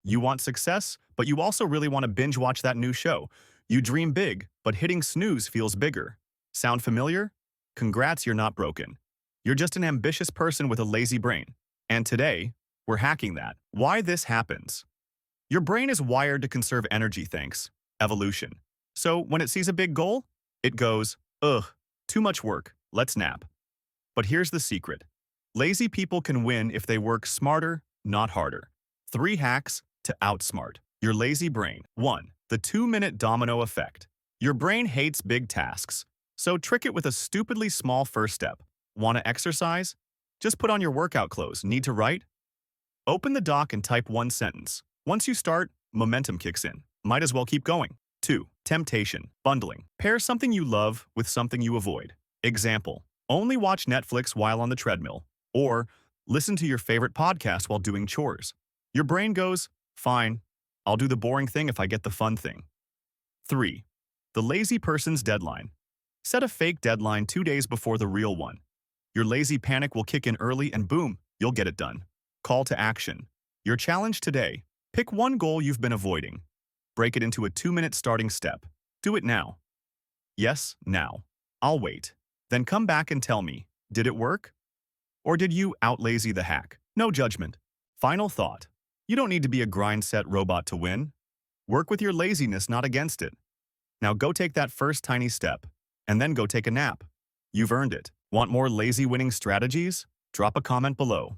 You want success, but you also really want to binge watch that new show. You dream big, but hitting snooze feels bigger. Sound familiar? Congrats, you're not broken. You're just an ambitious person with a lazy brain. And today, we're hacking that. Why this happens. Your brain is wired to conserve energy thanks evolution. So when it sees a big goal, it goes, ugh, too much work, let's nap. But here's the secret. Lazy people can win if they work smarter, not harder. 3 hacks to outsmart your lazy brain. 1. The 2-minute domino effect. Your brain hates big tasks, so trick it with a stupidly small first step. Want to exercise? Just put on your workout clothes. Need to write? Open the doc and type one sentence. Once you start, momentum kicks in. Might as well keep going. 2. Temptation. Bundling. Pair something you love with something you avoid. Example. Only watch Netflix while on the treadmill. Or listen to your favorite podcast while doing chores. Your brain goes, fine, I'll do the boring thing if I get the fun thing. 3. The lazy person's deadline. Set a fake deadline 2 days before the real one. Your lazy panic will kick in early and boom, you'll get it done. Call to action. Your challenge today. Pick one goal you've been avoiding. Break it into a 2-minute starting step. Do it now. Yes, now. I'll wait. Then come back and tell me, did it work? Or did you outlazy the hack? No judgment. Final thought. You don't need to be a grind-set robot to win. Work with your laziness, not against it. Now go take that first tiny step, and then go take a nap. You've earned it. Want more lazy winning strategies? Drop a comment below.